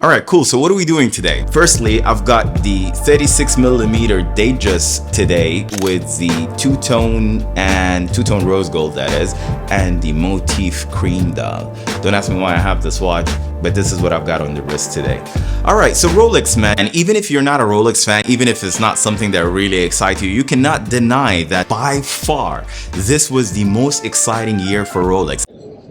Alright, cool. So what are we doing today? Firstly, I've got the 36mm Datejust today with the two-tone rose gold, that is, and the motif cream dial. Don't ask me why I have this watch, but this is what I've got on the wrist today. Alright, so Rolex, man, and even if you're not a Rolex fan, even if it's not something that really excites you, you cannot deny that by far, this was the most exciting year for Rolex.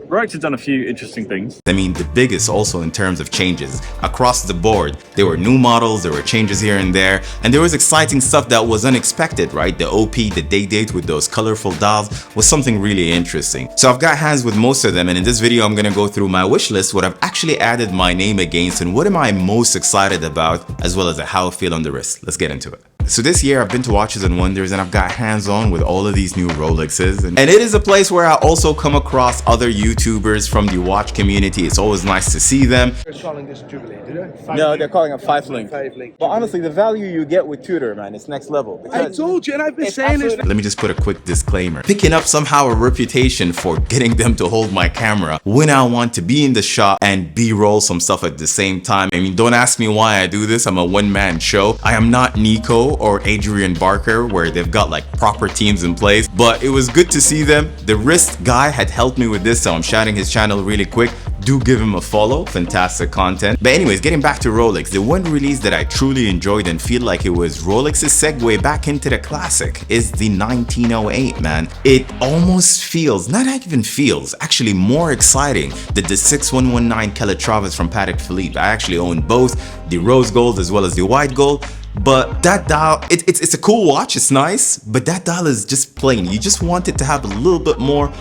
Rolex has done a few interesting things. I mean, the biggest also in terms of changes. Across the board, there were new models, there were changes here and there, and there was exciting stuff that was unexpected, right? The OP, the Daydate with those colorful dials was something really interesting. So I've got hands with most of them, and in this video, I'm gonna go through my wish list, what I've actually added my name against, and what am I most excited about, as well as how I feel on the wrist. Let's get into it. So this year I've been to Watches and Wonders and I've got hands-on with all of these new Rolexes, and it is a place where I also come across other YouTubers from the watch community. It's always nice to see them. They're calling this Jubilee, do they? No, they're calling it 5-link. 5-link. But honestly, the value you get with Tudor, man, it's next level. I told you, and I've been saying this. Let me just put a quick disclaimer. Picking up somehow a reputation for getting them to hold my camera when I want to be in the shop and B-roll some stuff at the same time. I mean, don't ask me why I do this. I'm a one-man show. I am not Nico or Adrian Barker, where they've got like proper teams in place, but it was good to see them. The wrist guy had helped me with this, so I'm shouting his channel really quick. Do give him a follow, fantastic content. But anyways, getting back to Rolex, the one release that I truly enjoyed and feel like it was Rolex's segue back into the classic is the 1908, man. It almost feels, not even feels, actually more exciting than the 6119 Calatravas from Patek Philippe. I actually own both, the rose gold as well as the white gold. But that dial, it's a cool watch, it's nice, but that dial is just plain. You just want it to have a little bit more,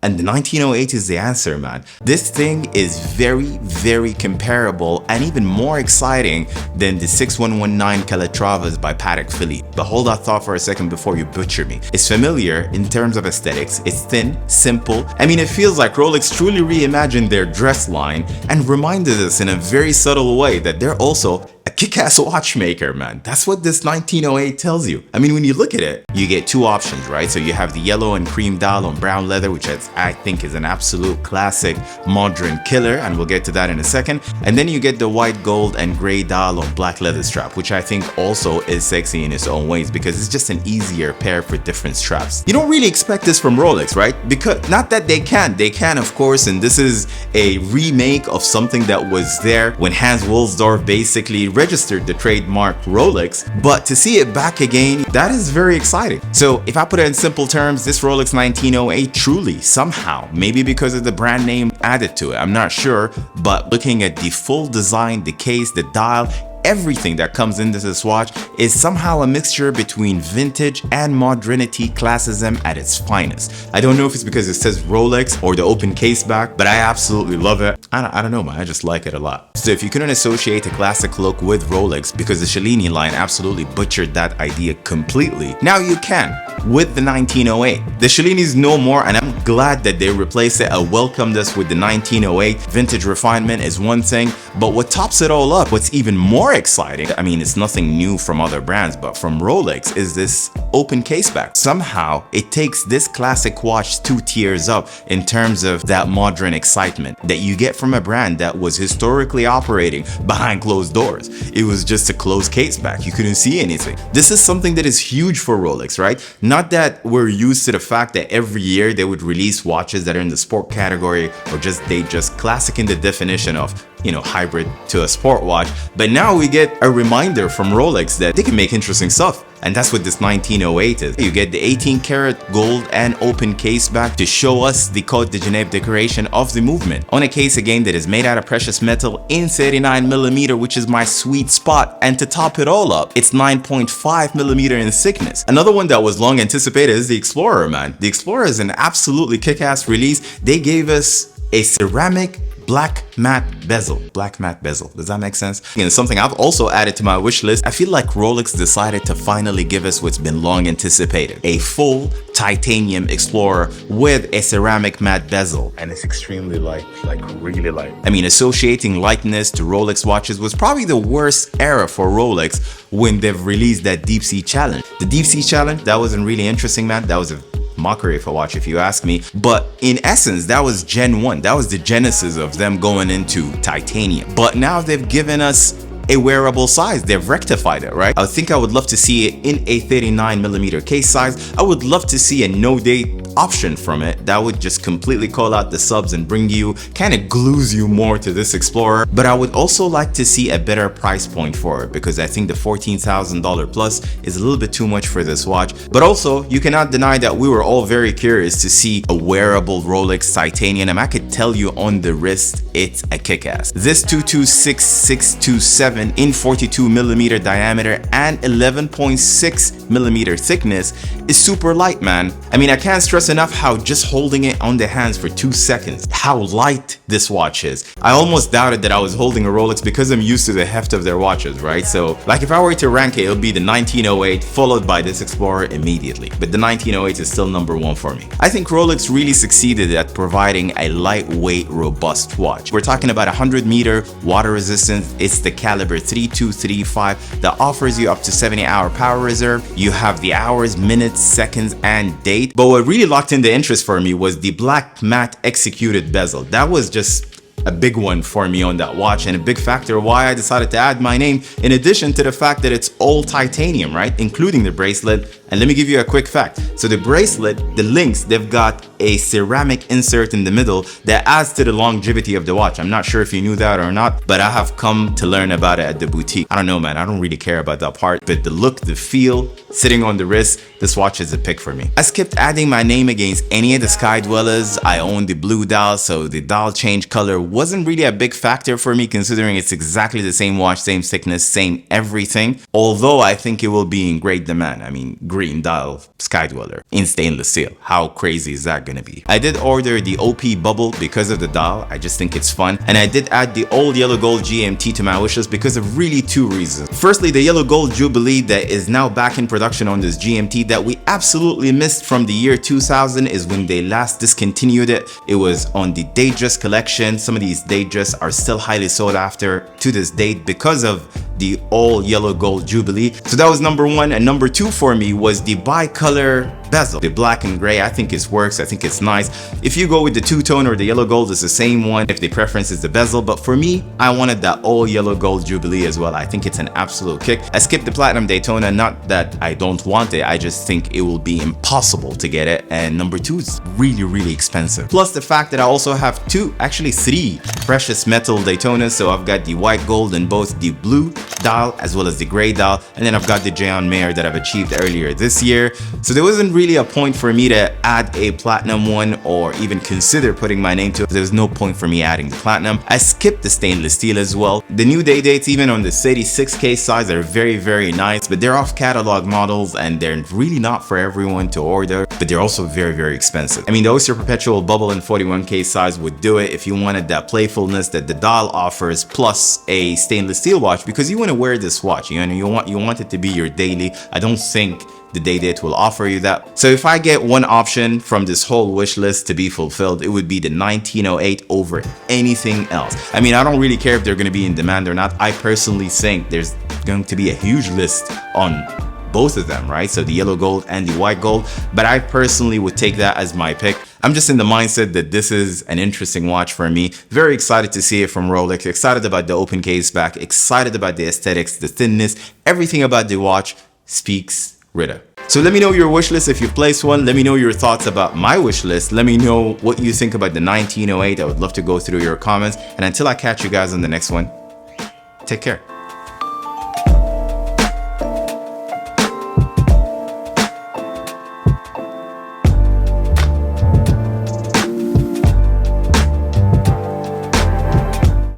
and the 1908 is the answer, man. This thing is very, very comparable and even more exciting than the 6119 Calatravas by Patek Philippe. But hold that thought for a second before you butcher me. It's familiar in terms of aesthetics. It's thin, simple. I mean, it feels like Rolex truly reimagined their dress line and reminded us in a very subtle way that they're also a kick-ass watchmaker, man. That's what this 1908 tells you. I mean, when you look at it, you get two options, right? So you have the yellow and cream dial on brown leather, which I think is an absolute classic modern killer, and we'll get to that in a second. And then you get the white gold and gray dial on black leather strap, which I think also is sexy in its own ways because it's just an easier pair for different straps. You don't really expect this from Rolex, right? Because not that they can of course, and this is a remake of something that was there when Hans Wilsdorf basically registered the trademark Rolex, but to see it back again, that is very exciting. So if I put it in simple terms, this Rolex 1908 truly somehow, maybe because of the brand name added to it, I'm not sure, but looking at the full design, the case, the dial, everything that comes into this watch is somehow a mixture between vintage and modernity, classism at its finest. I don't know if it's because it says Rolex or the open case back, but I absolutely love it. I don't know, man, I just like it a lot. So if you couldn't associate a classic look with Rolex because the Cellini line absolutely butchered that idea completely, now you can with the 1908. The Cellini's no more, and I'm glad that they replaced it. I welcomed us with the 1908. Vintage refinement is one thing, but what tops it all up, what's even more exciting, I mean, it's nothing new from other brands, but from Rolex, is this open case back. Somehow it takes this classic watch 2 tiers up in terms of that modern excitement that you get from a brand that was historically operating behind closed doors. It was just a closed case back. You couldn't see anything. This is something that is huge for Rolex, right? Not that we're used to the fact that every year they would release watches that are in the sport category or they just classic in the definition of, you know, hybrid to a sport watch, but now we get a reminder from Rolex that they can make interesting stuff. And that's what this 1908 is. You get the 18 karat gold and open case back to show us the Côte de Genève decoration of the movement on a case again that is made out of precious metal in 39mm, which is my sweet spot. And to top it all up, it's 9.5mm in thickness. Another one that was long anticipated is the Explorer, man. The Explorer is an absolutely kick-ass release. They gave us a ceramic black matte bezel. Black matte bezel. Does that make sense? And something I've also added to my wish list. I feel like Rolex decided to finally give us what's been long anticipated. A full titanium Explorer with a ceramic matte bezel. And it's extremely light, like really light. I mean, associating lightness to Rolex watches was probably the worst era for Rolex when they've released that Deep Sea Challenge. The Deep Sea Challenge, that wasn't really interesting, man. That was a mockery of a watch if you ask me. But in essence, that was Gen 1. That was the genesis of them going into titanium. But now they've given us a wearable size. They've rectified it, right? I think I would love to see it in a 39mm case size. I would love to see a no date option from it. That would just completely call out the subs and bring you, kind of glues you more to this Explorer. But I would also like to see a better price point for it, because I think the $14,000 plus is a little bit too much for this watch. But also, you cannot deny that we were all very curious to see a wearable Rolex titanium, and I could tell you on the wrist, it's a kick-ass. This 226627 in 42mm diameter and 11.6mm thickness is super light, man. I mean, I can't stress enough how just holding it on the hands for 2 seconds, how light this watch is. I almost doubted that I was holding a Rolex because I'm used to the heft of their watches, right? So like if I were to rank it, it would be the 1908 followed by this Explorer immediately. But the 1908 is still number 1 for me. I think Rolex really succeeded at providing a lightweight, robust watch. We're talking about 100-meter water resistance. It's the caliber 3235 that offers you up to 70-hour power reserve. You have the hours, minutes, seconds, and date. But what really locked in the interest for me was the black matte executed bezel. That was just a big one for me on that watch, and a big factor why I decided to add my name, in addition to the fact that it's all titanium, right? Including the bracelet. And let me give you a quick fact. So the bracelet, the links, they've got a ceramic insert in the middle that adds to the longevity of the watch. I'm not sure if you knew that or not, but I have come to learn about it at the boutique. I don't know, man. I don't really care about that part, but the look, the feel, sitting on the wrist, this watch is a pick for me. I skipped adding my name against any of the Sky Dwellers. I own the blue dial, so the dial change color wasn't really a big factor for me, considering it's exactly the same watch, same thickness, same everything. Although I think it will be in great demand. I mean, green dial Sky Dweller in stainless steel. How crazy is that gonna be? I did order the OP bubble because of the dial. I just think it's fun. And I did add the old yellow gold GMT to my wishlist because of really 2 reasons. Firstly, the yellow gold Jubilee that is now back in production on this GMT that we absolutely missed from the year 2000 is when they last discontinued it. It was on the Datedress collection. Some of these Datedress are still highly sought after to this date because of the all yellow gold Jubilee. So that was number 1. And number 2 for me was the bicolor bezel. The black and gray, I think it works. I think it's nice. If you go with the two-tone or the yellow gold, it's the same one if the preference is the bezel. But for me, I wanted that all yellow gold Jubilee as well. I think it's an absolute kick. I skipped the platinum Daytona, not that I don't want it. I just think it will be impossible to get it. And number 2 is really, really expensive. Plus the fact that I also have 2, actually 3 precious metal Daytonas. So I've got the white gold in both the blue dial as well as the gray dial. And then I've got the Jayon Mayer that I've achieved earlier this year. So there wasn't really a point for me to add a platinum one or even consider putting my name to it. There was no point for me adding the platinum. I skipped the stainless steel as well. The new Daydates, even on the 36K size, are very, very nice, but they're off catalog models and they're really not for everyone to order, but they're also very, very expensive. I mean, the Oyster Perpetual bubble in 41K size would do it if you wanted that playfulness that the dial offers, plus a stainless steel watch, because you want to wear this watch. You want it to be your daily. I don't think the Daydate will offer you that. So if I get one option from this whole wish list to be fulfilled, it would be the 1908 over anything else. I mean, I don't really care if they're going to be in demand or not. I personally think there's going to be a huge list on both of them, right? So the yellow gold and the white gold, but I personally would take that as my pick. I'm just in the mindset that this is an interesting watch for me. Very excited to see it from Rolex, excited about the open case back, excited about the aesthetics, the thinness, everything about the watch speaks Rita. So let me know your wish list if you've placed one. Let me know your thoughts about my wish list. Let me know what you think about the 1908. I would love to go through your comments. And until I catch you guys on the next one, take care.